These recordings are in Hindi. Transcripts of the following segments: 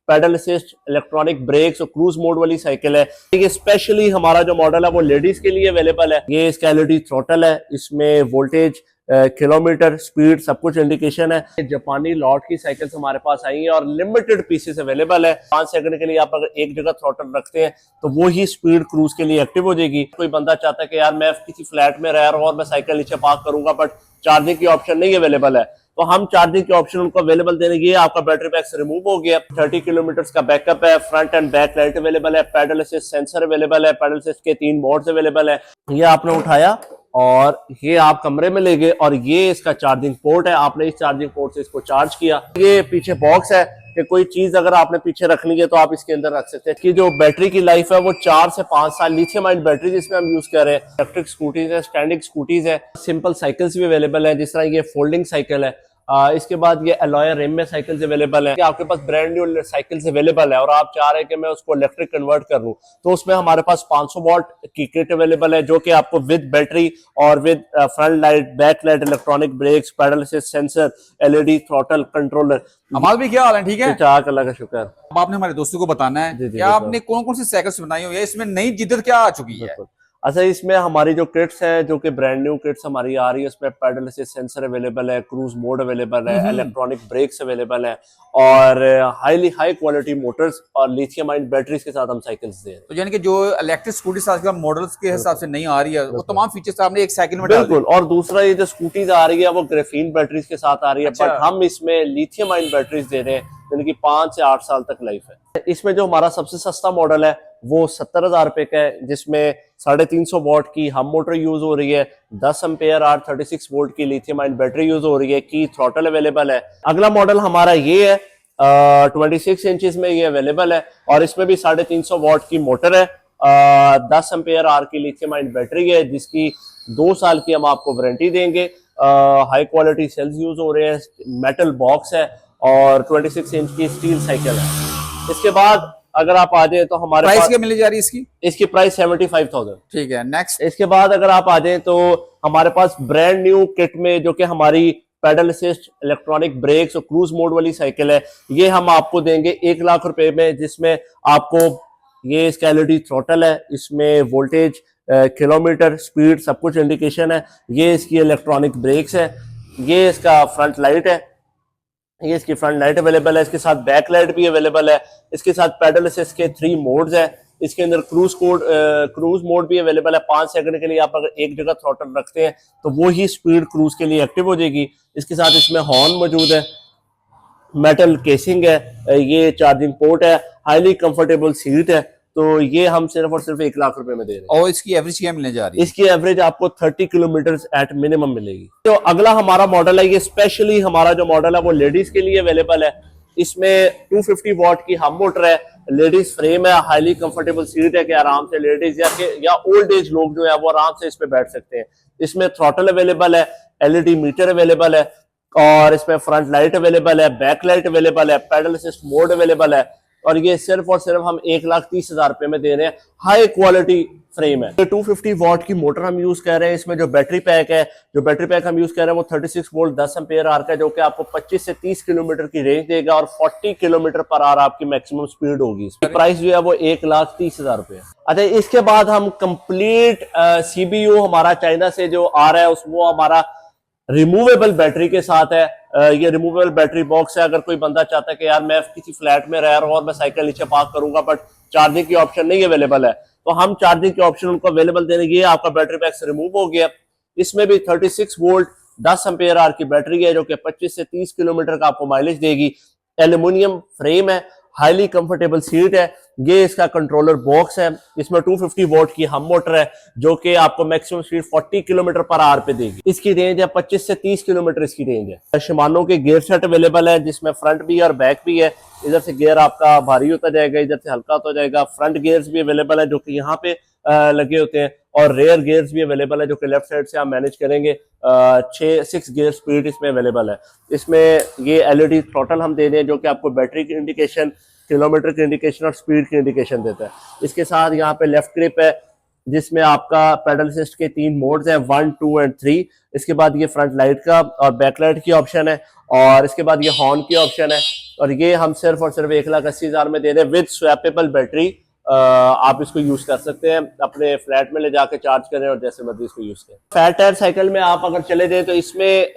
पैडल असिस्ट, इलेक्ट्रॉनिक ब्रेक्स और क्रूज मोड वाली साइकिल है। ये स्पेशली हमारा जो मॉडल है वो लेडीज के लिए अवेलेबल है। ये इसका एलईडी थ्रोटल है, इसमें वोल्टेज, किलोमीटर, स्पीड सब कुछ इंडिकेशन है। जापानी लॉट की साइकिल्स हमारे पास आई हैं और लिमिटेड पीसेस अवेलेबल है। 5 सेकंड के लिए आप अगर एक जगह थ्रोटल रखते हैं तो वो ही स्पीड क्रूज के लिए एक्टिव हो जाएगी। कोई बंदा चाहता है कि यार मैं किसी फ्लैट में रह रहा हूँ और मैं साइकिल नीचे पार्क करूंगा बट चार्जिंग की ऑप्शन नहीं अवेलेबल है, तो हम चार्जिंग के ऑप्शन उनको अवेलेबल देने के लिए आपका बैटरी पैक से रिमूव हो गया। 30 किलोमीटर का बैकअप है, front end back light available है, पैडल असिस्ट सेंसर अवेलेबल है, पैडल असिस्ट के 3 मोड्स अवेलेबल है। ये आपने उठाया और ये आप कमरे में ले गए और ये इसका चार्जिंग पोर्ट है। आपने इस चार्जिंग पोर्ट से इसको चार्ज किया। ये पीछे बॉक्स है कि कोई चीज अगर आपने पीछे रखनी है तो आप इसके अंदर रख सकते हैं। कि जो बैटरी की लाइफ है वो 4 से 5 साल। लिथियम आयन बैटरी जिसमें हम यूज कर रहे हैं। इलेक्ट्रिक स्कूटीज है, स्टैंडिंग स्कूटीज है, सिंपल साइकिल्स भी अवेलेबल है, जिस तरह ये फोल्डिंग साइकिल है। इसके बाद ये अलॉय रिम में साइकिल्स अवेलेबल है। आपके पास ब्रांड न्यू साइकिल्स अवेलेबल है और आप चाह रहे हैं कि मैं उसको इलेक्ट्रिक कन्वर्ट कर लूं, तो उसमें हमारे पास 500 वॉट की किट अवेलेबल है, जो कि आपको विद बैटरी और with front light, back light, electronic brakes, pedal assist sensor, LED throttle controller. अमाल भी क्या हाल है? ठीक है, अल्लाह का शुक्र। अब आपने हमारे दोस्तों को बताना है कि आपने कौन कौन सी साइकिल्स बनाई हुई है, इसमें नई जिद्दत क्या आ चुकी है। अच्छा, इसमें हमारी जो किट्स है, जो कि ब्रांड न्यू किट्स हमारी आ रही है, उसमें पैडल असिस्ट सेंसर अवेलेबल है, क्रूज मोड अवेलेबल है, इलेक्ट्रॉनिक ब्रेक्स अवेलेबल है और हाई क्वालिटी मोटर्स और लिथियम आयन बैटरीज के साथ हम साइकिल्स दे रहे हैं। तो यानी कि जो इलेक्ट्रिक स्कूटी आजकल मॉडल्स के हिसाब से नहीं आ रही है, वो तमाम फीचर्स आपने एक साइकिल में डाल दिए। बिल्कुल। और दूसरा ये जो स्कूटीज आ रही है वो ग्रेफीन बैटरीज के साथ आ रही है। अच्छा। बट हम इसमें लिथियम आयन बैटरीज दे रहे हैं, जिनकी 5 से 8 साल तक लाइफ है। इसमें जो हमारा सबसे सस्ता मॉडल है वो 70,000 रुपए का है, जिसमें 350 वॉट की हम मोटर यूज हो रही है, 10 एम्पेयर और 36 वोल्ट की लिथियम आयन बैटरी यूज हो रही है, की थ्रोटल अवेलेबल है। अगला मॉडल हमारा ये है, 26 इंचेस में ये अवेलेबल है और इसमें भी 350 वॉट की मोटर है, 10 एम्पेयर आर की लिथियम आयन बैटरी है, जिसकी 2 साल की हम आपको वारंटी देंगे। हाई क्वालिटी सेल्स यूज हो रहे हैं, मेटल बॉक्स है और 26 इंच की स्टील साइकिल है। इसके बाद अगर आप आ जाए तो हमारे प्राइस क्या मिलने जा रही है इसकी प्राइस 75,000। ठीक है, नेक्स्ट। इसके बाद अगर आप आ जाए तो हमारे पास ब्रांड न्यू किट में, जो कि हमारी पैडल असिस्ट, इलेक्ट्रॉनिक ब्रेक्स और क्रूज मोड वाली साइकिल है, ये हम आपको देंगे 1 लाख रुपए में, जिसमें आपको ये इसका एलईडी थ्रोटल है, इसमें वोल्टेज, किलोमीटर, स्पीड सब कुछ इंडिकेशन है। ये इसकी इलेक्ट्रॉनिक ब्रेक्स है, ये इसका फ्रंट लाइट है, ये इसकी फ्रंट लाइट अवेलेबल है, इसके साथ बैक लाइट भी अवेलेबल है, इसके साथ पैडल असिस्ट के 3 मोड्स है, इसके अंदर क्रूज मोड भी अवेलेबल है। 5 सेकंड के लिए आप अगर एक जगह थ्रोटल रखते हैं तो वो ही स्पीड क्रूज के लिए एक्टिव हो जाएगी। इसके साथ इसमें हॉर्न मौजूद है, मेटल केसिंग है, ये चार्जिंग पोर्ट है, हाईली कंफर्टेबल सीट है। तो ये हम सिर्फ और सिर्फ 1 लाख रुपए में दे रहे हैं। और इसकी एवरेज क्या मिलने जा रही है? इसकी एवरेज आपको 30 किलोमीटर एट मिनिमम मिलेगी। तो अगला हमारा मॉडल है, ये स्पेशली हमारा जो मॉडल है वो लेडीज के लिए अवेलेबल है। इसमें 250 वॉट की हम मोटर है, लेडीज फ्रेम है, हाईली कंफर्टेबल सीट है कि आराम से लेडीज या ओल्ड एज लोग जो है वो आराम से इस पे बैठ सकते हैं। इसमें थ्रोटल अवेलेबल है, एलईडी मीटर अवेलेबल है और इसमें फ्रंट लाइट अवेलेबल है, बैक लाइट अवेलेबल है, पैडल असिस्ट मोड अवेलेबल है और ये सिर्फ और सिर्फ हम 1,30,000 रुपए में दे रहे हैं। हाई क्वालिटी फ्रेम है। 250 वॉट की मोटर हम यूज कर रहे हैं। इसमें जो बैटरी पैक है, जो बैटरी पैक हम यूज कर रहे हैं वो 36 वोल्ट 10 एम्पेयर आर का, जो कि आपको 25 से 30 किलोमीटर की रेंज देगा और 40 किलोमीटर पर आवर आपकी मैक्सिमम स्पीड होगी। इसकी प्राइस जो है वो 1,30,000 रुपए। अच्छा, इसके बाद हम कंप्लीट सीबीयू हमारा चाइना से जो आ रहा है वो हमारा रिमूवेबल बैटरी के साथ है। ये रिमूवेबल बैटरी बॉक्स है। अगर कोई बंदा चाहता है कि यार मैं किसी फ्लैट में रह रहा हूँ और मैं साइकिल नीचे पार्क करूंगा बट चार्जिंग की ऑप्शन नहीं अवेलेबल है, तो हम चार्जिंग के ऑप्शन उनको अवेलेबल देने की, आपका बैटरी पैक से रिमूव हो गया। इसमें भी 36 वोल्ट 10 एम्पेयर आर की बैटरी है, जो कि 25 से 30 किलोमीटर का आपको माइलेज देगी। एल्यूमिनियम फ्रेम है, हाईली कंफर्टेबल सीट है। ये इसका कंट्रोलर बॉक्स है। इसमें 250 वोल्ट की हम मोटर है, जो कि आपको maximum speed 40 kilometre per hour पे देगी। इसकी रेंज है 25 से 30 किलोमीटर इसकी रेंज है। शिमानो के गियर सेट अवेलेबल है, जिसमें फ्रंट भी और बैक भी है। इधर से गियर आपका भारी होता जाएगा, इधर से हल्का होता जाएगा। फ्रंट गियर्स भी अवेलेबल है, जो कि यहाँ पे लगे होते हैं और रेयर गियर्स भी अवेलेबल है, जो कि लेफ्ट साइड से आप मैनेज करेंगे। 6 गियर स्पीड इसमें अवेलेबल है। इसमें ये एलईडी थ्रोटल हम दे रहे हैं, जो कि आपको बैटरी की इंडिकेशन, किलोमीटर की इंडिकेशन और स्पीड की इंडिकेशन देता है। इसके साथ यहाँ पे लेफ्ट ग्रिप है, जिसमें आपका पैडल असिस्ट के 3 मोड्स हैं, 1, 2 एंड 3। इसके बाद ये फ्रंट लाइट का और बैक लाइट की ऑप्शन है और इसके बाद ये हॉर्न की ऑप्शन है। और ये हम सिर्फ और सिर्फ 1,80,000 में दे रहे हैं विद स्वैपेबल बैटरी। आप इसको यूज कर सकते हैं, अपने फ्लैट में ले जाके चार्ज करें और जैसे मर्जी इसको यूज करें। फैट टायर साइकिल में आप अगर चले जाए तो इसमें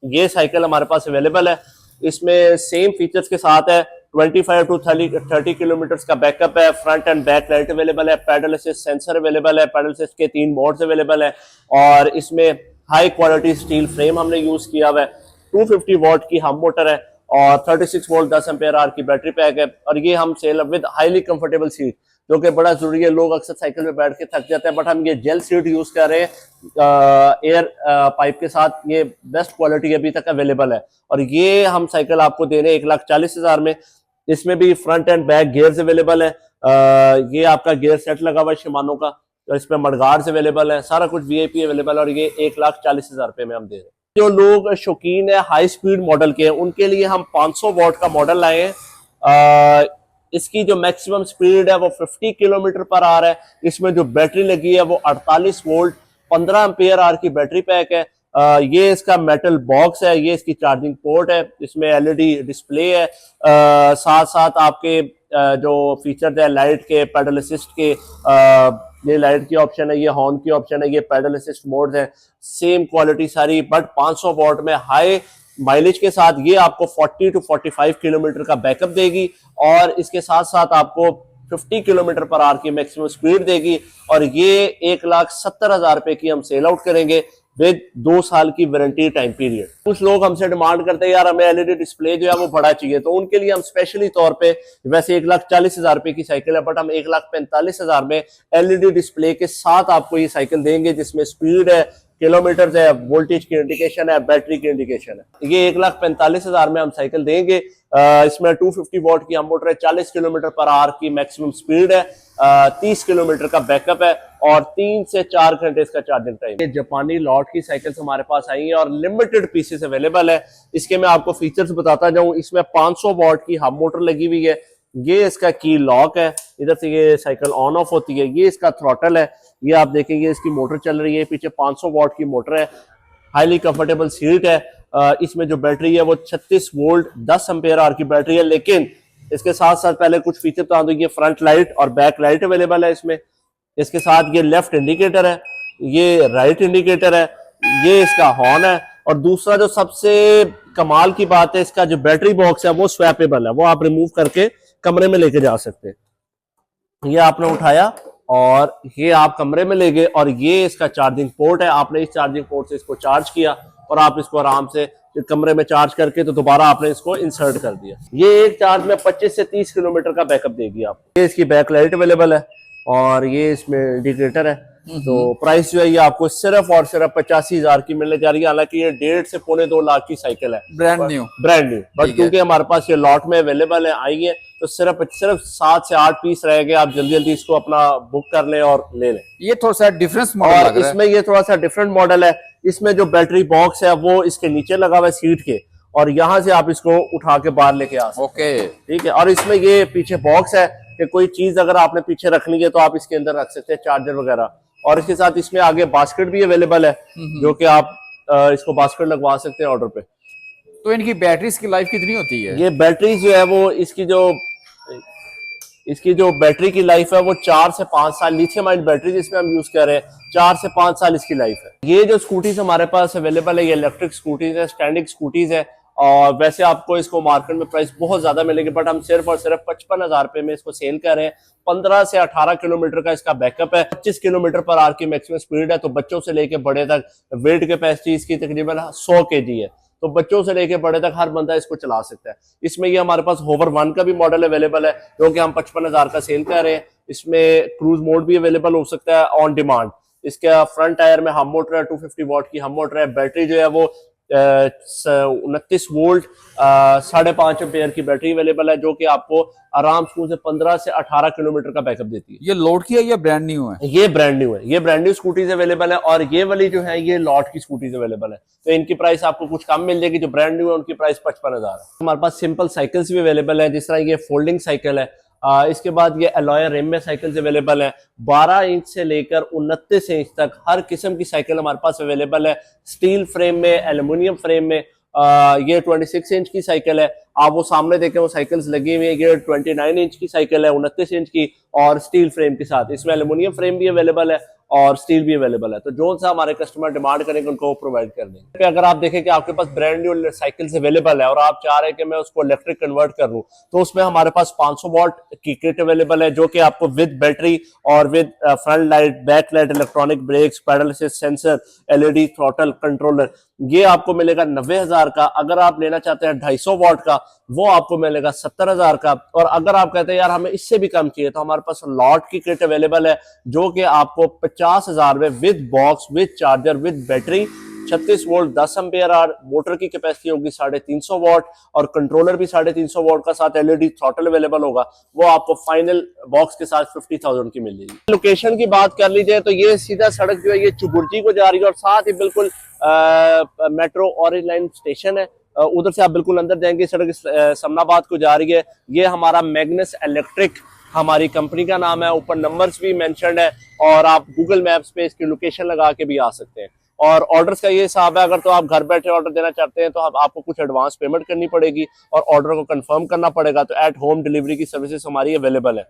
ये साइकिल हमारे पास अवेलेबल है। इसमें सेम फीचर्स के साथ है, 25 टू 30 किलोमीटर का बैकअप है, front end back light available है, पैडल असिस्ट सेंसर अवेलेबल है, पैडल असिस्ट के 3 मोड्स अवेलेबल है और इसमें हाई क्वालिटी स्टील फ्रेम हमने यूज किया हुआ है। 250 वॉट की हम मोटर है और 36 वोल्ट 10 एम्पेयर आवर की बैटरी पैक है और ये हम sell with highly comfortable seat, जो कि बड़ा जरूरी है। लोग अक्सर साइकिल में बैठ के थक जाते हैं, बट हम ये जेल सीट यूज कर रहे हैं एयर पाइप के साथ। ये बेस्ट क्वालिटी अभी तक अवेलेबल है और ये हम साइकिल आपको दे रहे हैं 1,40,000 में। इसमें भी front end back gears available है। ये आपका गियर सेट लगा हुआ है शिमानो का, तो इसमें मडगार्ड्स अवेलेबल है, सारा कुछ वीआईपी अवेलेबल है और ये 1,40,000 रुपए में हम दे रहे हैं। जो लोग शौकीन है हाई स्पीड मॉडल के, उनके लिए हम 500 वॉट का मॉडल लाए हैं। इसकी जो मैक्सिमम स्पीड है वो 50 किलोमीटर पर आवर है। इसमें जो बैटरी लगी है वो 48 वोल्ट 15 एम्पेयर आवर की बैटरी पैक है। ये इसका मेटल बॉक्स है, ये इसकी चार्जिंग पोर्ट है, इसमें एलईडी डिस्प्ले है। साथ साथ आपके जो फीचर है लाइट के, पैडल असिस्ट के, ये लाइट की ऑप्शन है, ये हॉर्न की ऑप्शन है, ये पैडल असिस्ट मोड है, सेम क्वालिटी सारी, बट 500 वॉट में हाई माइलेज के साथ ये आपको 40 टू 45 किलोमीटर का बैकअप देगी और इसके साथ साथ आपको 50 किलोमीटर पर आवर की मैक्सिमम स्पीड देगी और ये 1,70,000 रुपए की हम सेल आउट करेंगे विद 2 साल की वारंटी टाइम पीरियड। कुछ लोग हमसे डिमांड करते हैं यार हमें एलईडी डिस्प्ले जो है वो बड़ा चाहिए, तो उनके लिए हम स्पेशली तौर पे, वैसे 1,40,000 रुपए की साइकिल है बट हम 1,45,000 में एलईडी डिस्प्ले के साथ आपको ये साइकिल देंगे, जिसमें स्पीड है, किलोमीटर है, वोल्टेज की इंडिकेशन है, बैटरी की इंडिकेशन है। ये 1,45,000 में हम साइकिल देंगे। इसमें 250 वॉट की हम मोटर है, 40 किलोमीटर पर आवर की मैक्सिमम स्पीड है, 30 किलोमीटर का बैकअप है और 3 से 4 घंटे इसका चार्जिंग टाइम। ये जापानी लॉट की साइकिल्स हमारे पास आई है और लिमिटेड पीसेस अवेलेबल है। इसके मैं आपको फीचर्स बताता जाऊं। इसमें 500 वॉट की हब मोटर लगी हुई है, ये इसका की लॉक है, इधर से ये साइकिल ऑन ऑफ होती है, ये इसका थ्रॉटल है, ये आप देखेंगे इसकी मोटर चल रही है, पीछे 500 वॉट की मोटर है, हाईली कंफर्टेबल सीट है। इसमें जो बैटरी है वो 36 वोल्ट 10 एम्पेयर आवर की बैटरी है, लेकिन इसके साथ साथ पहले कुछ फीचर बता दूं, ये फ्रंट लाइट और बैक लाइट अवेलेबल है इसमें। इसके साथ ये लेफ्ट इंडिकेटर है, ये राइट इंडिकेटर है, ये इसका हॉर्न है और दूसरा जो सबसे कमाल की बात है, इसका जो बैटरी बॉक्स है वो स्वैपेबल है, वो आप रिमूव करके कमरे में लेके जा सकते हैं। ये आपने उठाया और ये आप कमरे में ले गए और ये इसका चार्जिंग पोर्ट है, आपने इस चार्जिंग पोर्ट से इसको चार्ज किया और आप इसको आराम से कमरे में चार्ज करके तो दोबारा आपने इसको इंसर्ट कर दिया। ये एक चार्ज में 25 से 30 किलोमीटर का बैकअप देगी आपको। ये इसकी बैक लाइट अवेलेबल है और ये इसमें इंडिकेटर है। तो प्राइस जो है ये आपको सिर्फ और सिर्फ 85,000 की मिलने जा रही है। हालांकि ये 1.5 से 2.25 लाख की साइकिल है, ब्रांड न्यू बट क्योंकि हमारे पास ये लॉट में अवेलेबल है, आई है, तो सिर्फ 7 से 8 पीस रह गए। आप जल्दी जल्दी इसको अपना बुक कर लें और ले लें। ये थोड़ा सा डिफरेंस मॉडल और इसमें ये थोड़ा सा डिफरेंट मॉडल है। इसमें जो बैटरी बॉक्स है वो इसके नीचे लगा हुआ है सीट के, और यहाँ से आप इसको उठा के बाहर लेके आ सकते हैं। ओके, ठीक है। और इसमें ये पीछे बॉक्स है कि कोई चीज अगर आपने पीछे रखनी है तो आप इसके अंदर रख सकते हैं, चार्जर वगैरह। और इसके साथ इसमें आगे बास्केट भी अवेलेबल है, जो कि आप इसको बास्केट लगवा सकते हैं ऑर्डर पे। तो इनकी बैटरीज की लाइफ कितनी होती है? ये बैटरी जो है वो इसकी जो बैटरी की लाइफ है वो 4 से 5 साल, लिथियम आयन बैटरी जिसमें हम यूज कर रहे हैं, 4 से 5 साल इसकी लाइफ है। ये जो स्कूटीज हमारे पास अवेलेबल है ये इलेक्ट्रिक स्कूटीज है, स्टैंडिंग स्कूटीज है। और वैसे आपको इसको मार्केट में प्राइस बहुत ज्यादा मिलेगी, बट हम सिर्फ और सिर्फ 55,000 रुपए में इसको सेल कर रहे हैं। 15 से 18 किलोमीटर का इसका बैकअप है, 25 किलोमीटर पर आवर की मैक्सिमम स्पीड है। तो बच्चों से लेके बड़े तक, वेट कैपेसिटी इसकी तकरीबन 100 kg है, तो बच्चों से लेके बड़े तक हर बंदा इसको चला सकता है। इसमें ये हमारे पास होवर 1 का भी मॉडल अवेलेबल है, जो कि हम 55,000 का सेल कर रहे हैं। इसमें क्रूज मोड भी अवेलेबल हो सकता है ऑन डिमांड। इसका फ्रंट टायर में हम मोटर है, 250 वॉट की हम मोटर है। बैटरी जो है वो 29 वोल्ट 5.5 एम्पेयर की बैटरी अवेलेबल है, जो कि आपको आराम से 15 से 18 किलोमीटर का बैकअप देती है। ये लोड की है या ब्रांड न्यू है? ये ब्रांड न्यू है, ये ब्रांड न्यू स्कूटीज अवेलेबल है। और ये वाली जो है ये लॉट की स्कूटीज अवेलेबल है, तो इनकी प्राइस आपको कुछ कम मिल जाएगी। जो ब्रांड न्यू है उनकी प्राइस 55,000 है। हमारे पास सिंपल साइकिल्स भी अवेलेबल है, जिस तरह ये फोल्डिंग साइकिल है। इसके बाद ये अलॉय रिम में साइकिल्स अवेलेबल है। 12 इंच से लेकर 29 इंच तक हर किस्म की साइकिल हमारे पास अवेलेबल है, स्टील फ्रेम में, एल्युमिनियम फ्रेम में। ये 26 इंच की साइकिल है। आप वो सामने देखें, वो साइकिल्स लगी हुई है। ये 29 इंच की साइकिल है, 29 इंच की, और स्टील फ्रेम के साथ। इसमें एल्यूमिनियम फ्रेम भी अवेलेबल है और स्टील भी अवेलेबल है। तो जो सा हमारे कस्टमर डिमांड करेंगे उनको प्रोवाइड कर देंगे। अगर आप देखें कि आपके पास ब्रांड न्यू साइकिल्स अवेलेबल है और आप चाह रहे हैं कि मैं उसको इलेक्ट्रिक कन्वर्ट कर लूं, तो उसमें हमारे पास 500 वॉट की किट अवेलेबल है, जो कि आपको विद बैटरी और with front light, back light, electronic brakes, pedal assist sensor, LED throttle controller, ये आपको मिलेगा 90,000 का। अगर आप लेना चाहते हैं 250 वॉट का, वो आपको मिलेगा 70,000 का। और अगर आप कहते हैं यार हमें इससे भी कम चाहिए, तो हमारे पास लॉट की किट अवेलेबल है, जो कि आपको 50,000 में with box, with charger, with battery, 36 volt 10 ampere hour, motor की कैपेसिटी होगी 350 वॉट, और कंट्रोलर भी 350 वॉट का, साथ एलईडी थ्रॉटल अवेलेबल होगा। वो आपको फाइनल बॉक्स के साथ 50,000 की मिल जाएगी। लोकेशन की बात कर लीजिए तो ये सीधा सड़क जो है ये चुबुर्जी को जा रही है, और साथ ही बिल्कुल मेट्रो ऑरेंज लाइन स्टेशन है। उधर से आप बिल्कुल अंदर जाएंगे, सड़क समनाबाद को जा रही है। ये हमारा मैग्नस इलेक्ट्रिक हमारी कंपनी का नाम है, ऊपर नंबर्स भी मेंशन्ड है, और आप गूगल मैप्स पे इसकी लोकेशन लगा के भी आ सकते हैं। और ऑर्डर्स का ये हिसाब है, अगर तो आप घर बैठे ऑर्डर देना चाहते हैं तो आपको कुछ एडवांस पेमेंट करनी पड़ेगी और ऑर्डर को कंफर्म करना पड़ेगा। तो एट होम डिलीवरी की सर्विसेज हमारी अवेलेबल है।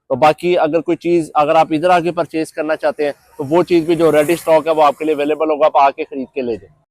तो बाकी अगर कोई चीज अगर आप इधर आके परचेज करना चाहते हैं, तो वो चीज भी जो रेडी स्टॉक है वो आपके लिए अवेलेबल होगा, आप आके खरीद के ले जाए।